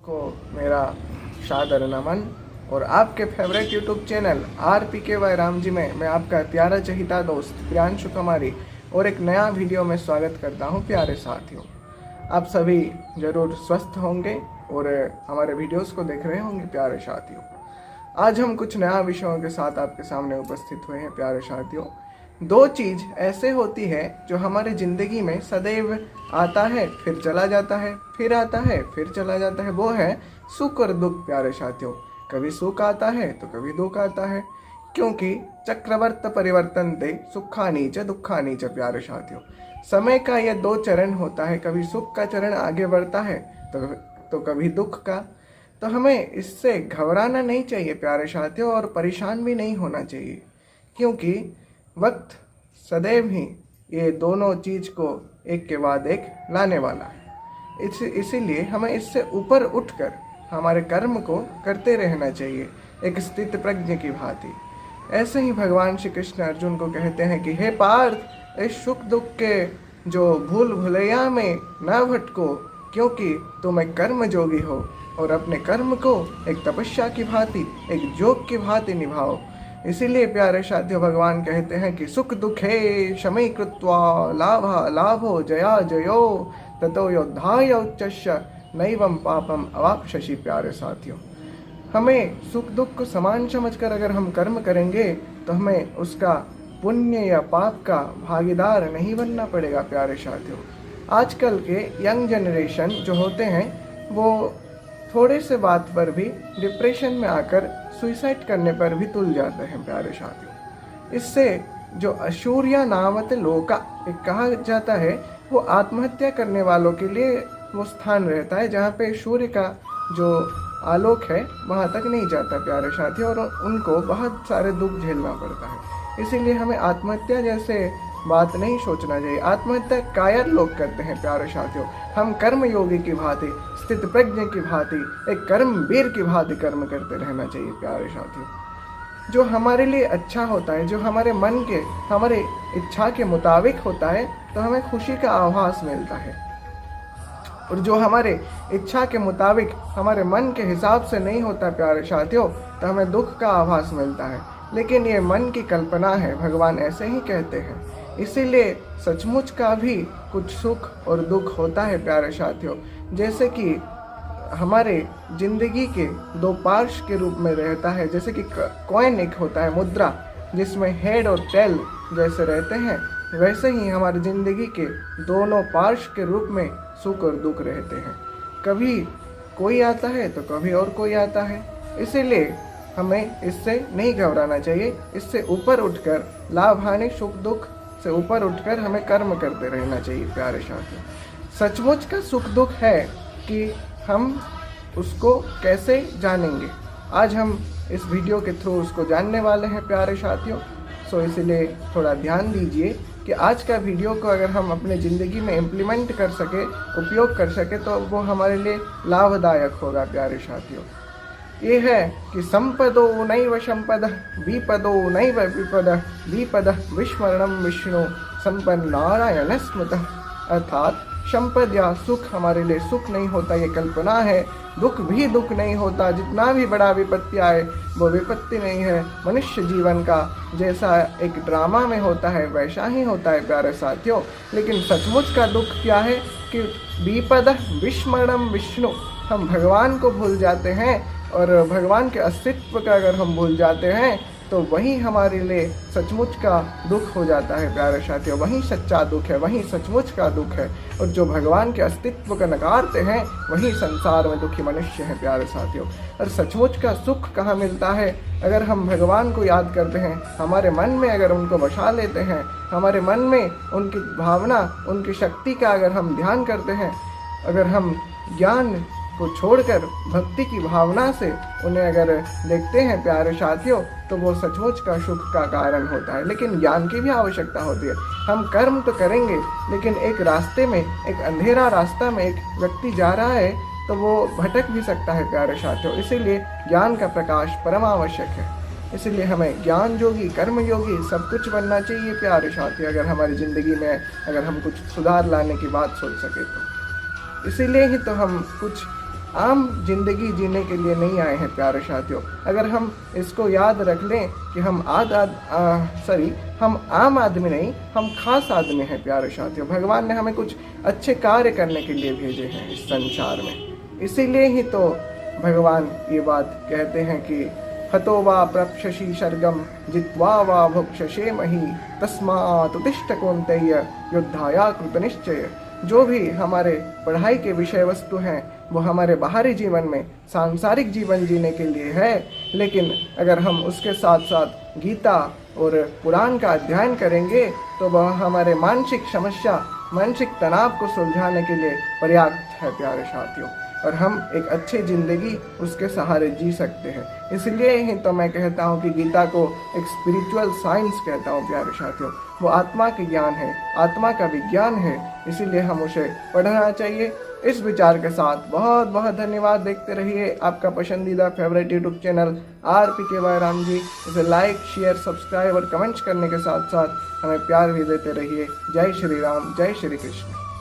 को मेरा सादर नमन। और आपके favourite YouTube channel RPKY Ram ji में मैं आपका प्यारा चहिता दोस्त प्रियांशु कुमारी और एक नया वीडियो में स्वागत करता हूं। प्यारे साथियों, आप सभी ज़रूर स्वस्थ होंगे और हमारे वीडियोस को देख रहे होंगे। प्यारे साथियों, आज हम कुछ नया विषयों के साथ आपके सामने उपस्थित हुए हैं। प्यारे साथियों, दो चीज़ ऐसे होती है जो हमारे ज़िंदगी में सदैव आता है, फिर चला जाता है, फिर आता है, फिर चला जाता है। वो है सुख और दुख। प्यारे साथियों, कभी सुख आता है तो कभी दुख आता है, क्योंकि चक्रवर्त परिवर्तन दे सुखानी च दुखानी च। प्यारे साथियों, समय का यह दो चरण होता है। कभी सुख का चरण आगे बढ़ता है तो कभी दुख का। तो हमें इससे घबराना नहीं चाहिए प्यारे साथियों, और परेशान भी नहीं होना चाहिए, क्योंकि वक्त सदैव ही ये दोनों चीज़ को एक के बाद एक लाने वाला है। इसीलिए हमें इससे ऊपर उठकर हमारे कर्म को करते रहना चाहिए, एक स्थित प्रज्ञ की भांति। ऐसे ही भगवान श्री कृष्ण अर्जुन को कहते हैं कि हे पार्थ, इस सुख दुख के जो भूल भुलैया में न भटको, क्योंकि तुम एक कर्म जोगी हो और अपने कर्म को एक तपस्या की भांति, एक योग की भांति निभाओ। इसीलिए प्यारे साथियों, भगवान कहते हैं कि सुख दुखे शमै कृत्वा लाभा लाभो जया जयो ततो योद्धाय उच्चस्य नैवं पापम अवाप्स्यसि। प्यारे साथियों, हमें सुख दुख को समान समझकर अगर हम कर्म करेंगे तो हमें उसका पुण्य या पाप का भागीदार नहीं बनना पड़ेगा। प्यारे साथियों, आजकल के यंग जनरेशन जो होते हैं वो थोड़े से बात पर भी डिप्रेशन में आकर सुइसाइड करने पर भी तुल जाते हैं। प्यारे साथियों, इससे जो अशूर्या नामत लोका एक कहा जाता है, वो आत्महत्या करने वालों के लिए वो स्थान रहता है जहाँ पे सूर्य का जो आलोक है वहाँ तक नहीं जाता। प्यारे साथियों, और उनको बहुत सारे दुख झेलना पड़ता है। इसीलिए हमें आत्महत्या जैसे बात नहीं सोचना चाहिए। आत्महत्या कायर लोग करते हैं। प्यारे साथियों, हम कर्म योगी की भांति, स्थित प्रज्ञ की भांति, एक कर्म वीर की भांति कर्म करते रहना चाहिए। प्यारे साथियों, जो हमारे लिए अच्छा होता है, जो हमारे मन के, हमारे इच्छा के मुताबिक होता है, तो हमें खुशी का आभास मिलता है। और जो हमारे इच्छा के मुताबिक, हमारे मन के हिसाब से नहीं होता प्यारे साथियों, तो हमें दुख का आभास मिलता है। लेकिन ये मन की कल्पना है, भगवान ऐसे ही कहते हैं। इसीलिए सचमुच का भी कुछ सुख और दुख होता है प्यारे साथियों। जैसे कि हमारे जिंदगी के दो पार्श्व के रूप में रहता है। जैसे कि कॉइन एक होता है, मुद्रा, जिसमें हेड और टेल जैसे रहते हैं, वैसे ही हमारी जिंदगी के दोनों पार्श्व के रूप में सुख और दुख रहते हैं। कभी कोई आता है तो कभी और कोई आता है। इसीलिए हमें इससे नहीं घबराना चाहिए। इससे ऊपर उठकर लाभ हानि सुख दुख से ऊपर उठकर हमें कर्म करते रहना चाहिए। प्यारे साथियों, सचमुच का सुख दुख है कि हम उसको कैसे जानेंगे, आज हम इस वीडियो के थ्रू उसको जानने वाले हैं। प्यारे साथियों, सो इसलिए थोड़ा ध्यान दीजिए कि आज का वीडियो को अगर हम अपने ज़िंदगी में इम्प्लीमेंट कर सके, उपयोग कर सके, तो वो हमारे लिए लाभदायक होगा। प्यारे साथियों, ये है कि संपदो नैव संपद विपदो नैव विपद विपद विस्मरणम विष्णु संपन्नारायण स्मृत। अर्थात संपद या सुख हमारे लिए सुख नहीं होता, ये कल्पना है। दुख भी दुख नहीं होता, जितना भी बड़ा विपत्ति आए वो विपत्ति नहीं है। मनुष्य जीवन का जैसा एक ड्रामा में होता है वैसा ही होता है प्यारे साथियों। लेकिन सचमुच का दुख क्या है कि विपद विस्मरणम विष्णु, हम भगवान को भूल जाते हैं, और भगवान के अस्तित्व का अगर हम भूल जाते हैं तो वही हमारे लिए सचमुच का दुख हो जाता है। प्यारे साथियों, वही सच्चा दुख है, वही सचमुच का दुख है। और जो भगवान के अस्तित्व का नकारते हैं वही संसार में दुखी मनुष्य हैं। प्यारे साथियों, और सचमुच का सुख कहाँ मिलता है? अगर हम भगवान को याद करते हैं, हमारे मन में अगर उनको बसा लेते हैं, हमारे मन में उनकी भावना, उनकी शक्ति का अगर हम ध्यान करते हैं, अगर हम ज्ञान को छोड़कर भक्ति की भावना से उन्हें अगर देखते हैं प्यारे साथियों, तो वो सचमुच का सुख का कारण होता है। लेकिन ज्ञान की भी आवश्यकता होती है। हम कर्म तो करेंगे, लेकिन एक रास्ते में, एक अंधेरा रास्ता में एक व्यक्ति जा रहा है तो वो भटक भी सकता है प्यारे साथियों। इसीलिए ज्ञान का प्रकाश परम आवश्यक है। इसीलिए हमें ज्ञान योगी, कर्म योगी सब कुछ बनना चाहिए प्यारे साथियों, अगर हमारी ज़िंदगी में अगर हम कुछ सुधार लाने की बात सोच सके तो। इसीलिए ही तो हम कुछ आम जिंदगी जीने के लिए नहीं आए हैं प्यारे साथियों। अगर हम इसको याद रख लें कि हम हम आम आदमी नहीं, हम खास आदमी हैं प्यारे साथियों। भगवान ने हमें कुछ अच्छे कार्य करने के लिए भेजे हैं इस संसार में। इसीलिए ही तो भगवान ये बात कहते हैं कि हतो वा प्रप्स्यसि सर्गम जित्वा वा भोक्ष्यसे मही तस्मात् उत्तिष्ठ कौन्तेय युद्धाय कृतनिश्चय। जो भी हमारे पढ़ाई के विषय वस्तु हैं वो हमारे बाहरी जीवन में सांसारिक जीवन जीने के लिए है, लेकिन अगर हम उसके साथ साथ गीता और पुराण का अध्ययन करेंगे तो वह हमारे मानसिक समस्या, मानसिक तनाव को सुलझाने के लिए पर्याप्त है प्यारे साथियों, और हम एक अच्छी ज़िंदगी उसके सहारे जी सकते हैं। इसलिए ही तो मैं कहता हूँ कि गीता को एक स्पिरिचुअल साइंस कहता हूँ प्यारे साथियों। वो आत्मा की ज्ञान है, आत्मा का विज्ञान है, इसीलिए हम उसे पढ़ना चाहिए। इस विचार के साथ बहुत बहुत धन्यवाद। देखते रहिए आपका पसंदीदा favourite YouTube channel RPKY Ram ji. इसे लाइक, शेयर, सब्सक्राइब और कमेंट्स करने के साथ साथ हमें प्यार भी देते रहिए। जय श्री राम, जय श्री कृष्ण।